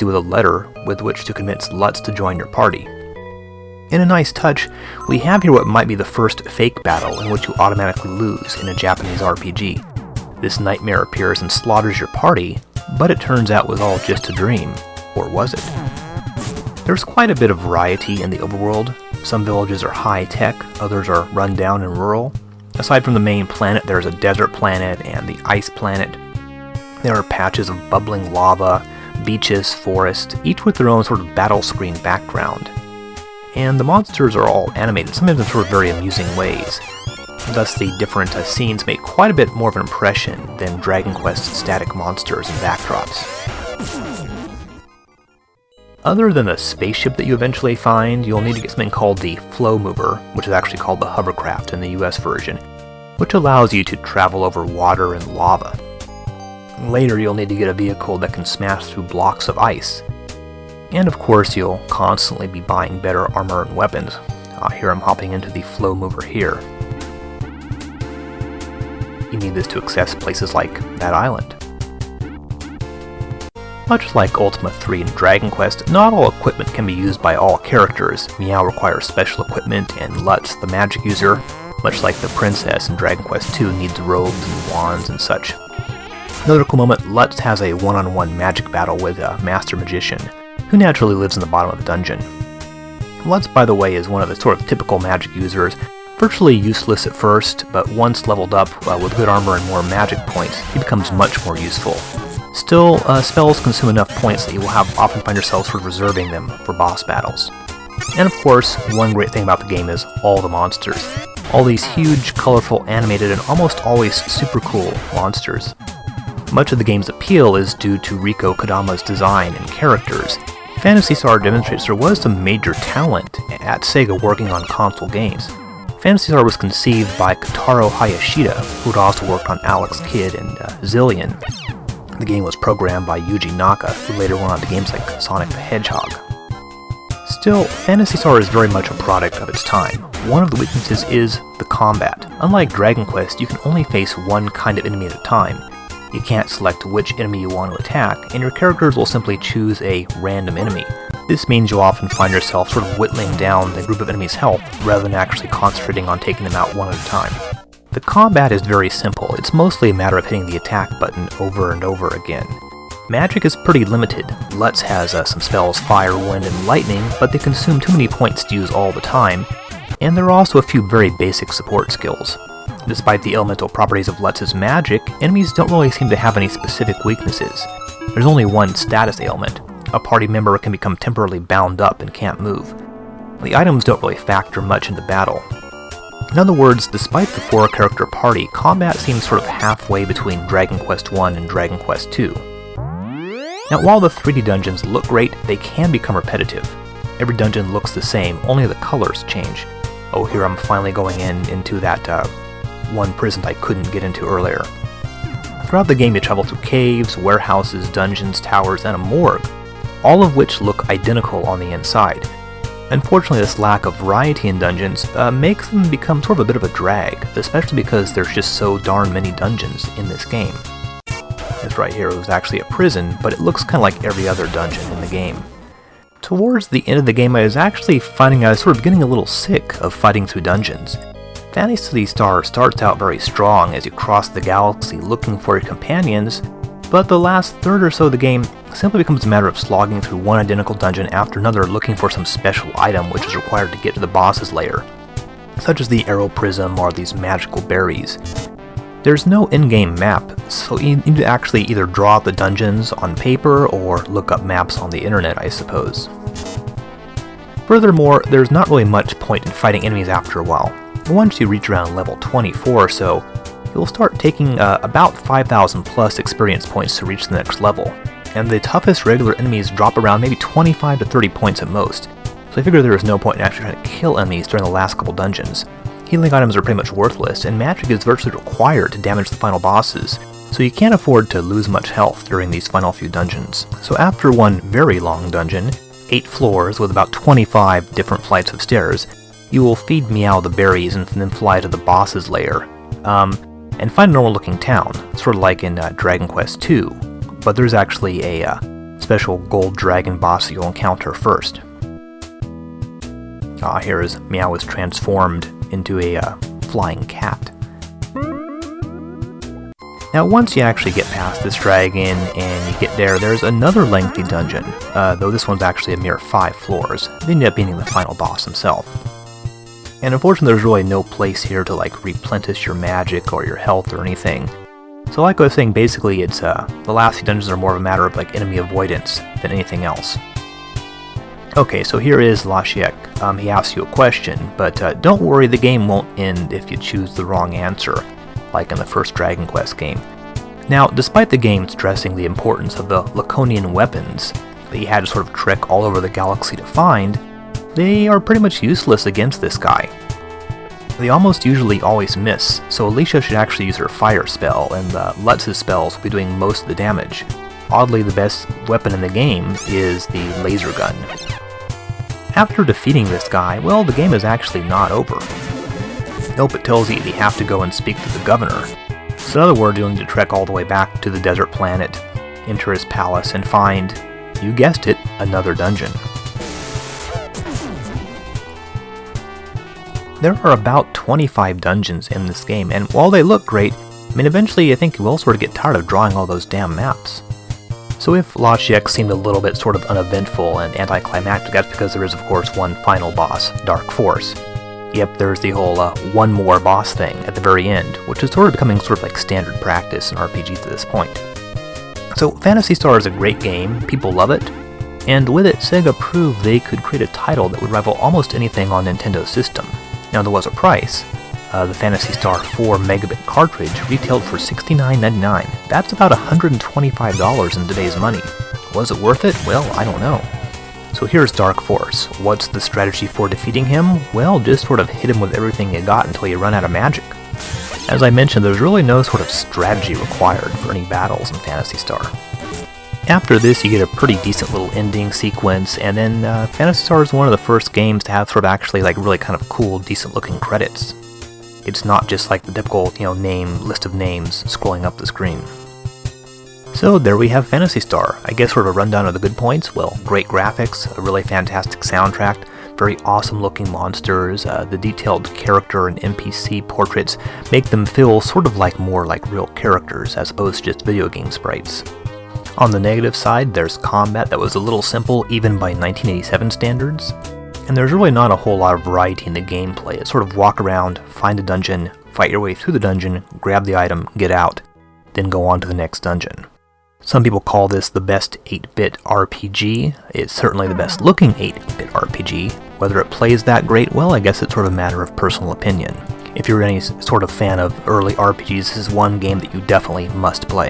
you with a letter with which to convince Lutz to join your party. In a nice touch, we have here what might be the first fake battle in which you automatically lose in a Japanese RPG. This nightmare appears and slaughters your party, but it turns out was all just a dream. Or was it? There's quite a bit of variety in the overworld. Some villages are high-tech, others are run-down and rural. Aside from the main planet, there's a desert planet and the ice planet. There are patches of bubbling lava, beaches, forest, each with their own sort of battle screen background. And the monsters are all animated, sometimes in sort of very amusing ways. Thus the different scenes make quite a bit more of an impression than Dragon Quest's static monsters and backdrops. Other than the spaceship that you eventually find, you'll need to get something called the Flow Mover, which is actually called the Hovercraft in the US version, which allows you to travel over water and lava. Later you'll need to get a vehicle that can smash through blocks of ice. And of course you'll constantly be buying better armor and weapons. Here I'm hopping into the Flow Mover here. You need this to access places like that island. Much like Ultima 3 and Dragon Quest, not all equipment can be used by all characters. Meow requires special equipment, and Lutz, the magic user, much like the princess in Dragon Quest 2, needs robes and wands and such. Another cool moment, Lutz has a one-on-one magic battle with a master magician, who naturally lives in the bottom of the dungeon. Lutz, by the way, is one of the sort of typical magic users, virtually useless at first, but once leveled up with good armor and more magic points, he becomes much more useful. Still, spells consume enough points that you will often find yourself sort of reserving them for boss battles. And of course, one great thing about the game is all the monsters. All these huge, colorful, animated, and almost always super cool monsters. Much of the game's appeal is due to Riko Kodama's design and characters. Phantasy Star demonstrates there was some major talent at Sega working on console games. Phantasy Star was conceived by Kotaro Hayashida, who had also worked on Alex Kidd and Zillion. The game was programmed by Yuji Naka, who later went on to games like Sonic the Hedgehog. Still, Phantasy Star is very much a product of its time. One of the weaknesses is the combat. Unlike Dragon Quest, you can only face one kind of enemy at a time. You can't select which enemy you want to attack, and your characters will simply choose a random enemy. This means you'll often find yourself sort of whittling down the group of enemies' health, rather than actually concentrating on taking them out one at a time. The combat is very simple. It's mostly a matter of hitting the attack button over and over again. Magic is pretty limited. Lutz has some spells, fire, wind, and lightning, but they consume too many points to use all the time, and there are also a few very basic support skills. Despite the elemental properties of Lutz's magic, enemies don't really seem to have any specific weaknesses. There's only one status ailment. A party member can become temporarily bound up and can't move. The items don't really factor much into battle. In other words, despite the 4-character party, combat seems sort of halfway between Dragon Quest 1 and Dragon Quest 2. Now, while the 3D dungeons look great, they can become repetitive. Every dungeon looks the same, only the colors change. Oh, here I'm finally going into that one prison I couldn't get into earlier. Throughout the game you travel through caves, warehouses, dungeons, towers, and a morgue, all of which look identical on the inside. Unfortunately, this lack of variety in dungeons makes them become sort of a bit of a drag, especially because there's just so darn many dungeons in this game. This right here was actually a prison, but it looks kind of like every other dungeon in the game. Towards the end of the game, I was actually finding I was sort of getting a little sick of fighting through dungeons. Phantasy Star starts out very strong as you cross the galaxy looking for your companions, but the last third or so of the game simply becomes a matter of slogging through one identical dungeon after another looking for some special item which is required to get to the boss's lair, such as the arrow prism or these magical berries. There's no in-game map, so you need to actually either draw out the dungeons on paper or look up maps on the internet, I suppose. Furthermore, there's not really much point in fighting enemies after a while. Once you reach around level 24 or so, you'll start taking about 5,000 plus experience points to reach the next level, and the toughest regular enemies drop around maybe 25 to 30 points at most, so I figured there was no point in actually trying to kill enemies during the last couple dungeons. Healing items are pretty much worthless, and magic is virtually required to damage the final bosses, so you can't afford to lose much health during these final few dungeons. So after one very long dungeon, 8 floors with about 25 different flights of stairs, you will feed Meow the berries and then fly to the boss's lair, and find a normal looking town, sort of like in Dragon Quest 2, but there's actually a special gold dragon boss that you'll encounter first. Here is Meow is transformed into a flying cat. Now once you actually get past this dragon and you get there, there's another lengthy dungeon, though this one's actually a mere 5 floors. They end up being the final boss himself. And unfortunately there's really no place here to like replenish your magic or your health or anything. So like I was saying, basically it's the last few dungeons are more of a matter of like enemy avoidance than anything else. Okay, so here is Lashiek. He asks you a question, but don't worry, the game won't end if you choose the wrong answer, like in the first Dragon Quest game. Now, despite the game stressing the importance of the Laconian weapons that you had to sort of trek all over the galaxy to find, they are pretty much useless against this guy. They almost usually always miss, so Alicia should actually use her fire spell, and Lutz's spells will be doing most of the damage. Oddly, the best weapon in the game is the laser gun. After defeating this guy, well, the game is actually not over. Nope, it tells you that you have to go and speak to the governor. So in other words, you'll need to trek all the way back to the desert planet, enter his palace, and find, you guessed it, another dungeon. There are about 25 dungeons in this game, and while they look great, I mean, eventually I think you will sort of get tired of drawing all those damn maps. So if Lashiek seemed a little bit sort of uneventful and anticlimactic, that's because there is of course one final boss, Dark Force. Yep, there's the whole one more boss thing at the very end, which is sort of becoming sort of like standard practice in RPGs at this point. So Phantasy Star is a great game, people love it, and with it Sega proved they could create a title that would rival almost anything on Nintendo's system. Now there was a price. The Phantasy Star 4 megabit cartridge retailed for $69.99. That's about $125 in today's money. Was it worth it? Well, I don't know. So here's Dark Force. What's the strategy for defeating him? Well, just sort of hit him with everything you got until you run out of magic. As I mentioned, there's really no sort of strategy required for any battles in Phantasy Star. After this, you get a pretty decent little ending sequence, and then Phantasy Star is one of the first games to have sort of actually like really kind of cool, decent looking credits. It's not just like the typical, list of names scrolling up the screen. So there we have Phantasy Star. I guess sort of a rundown of the good points. Well, great graphics, a really fantastic soundtrack, very awesome looking monsters, the detailed character and NPC portraits make them feel sort of like more like real characters as opposed to just video game sprites. On the negative side, there's combat that was a little simple even by 1987 standards. And there's really not a whole lot of variety in the gameplay. It's sort of walk around, find a dungeon, fight your way through the dungeon, grab the item, get out, then go on to the next dungeon. Some people call this the best 8-bit RPG. It's certainly the best looking 8-bit RPG. Whether it plays that great, well, I guess it's sort of a matter of personal opinion. If you're any sort of fan of early RPGs, this is one game that you definitely must play.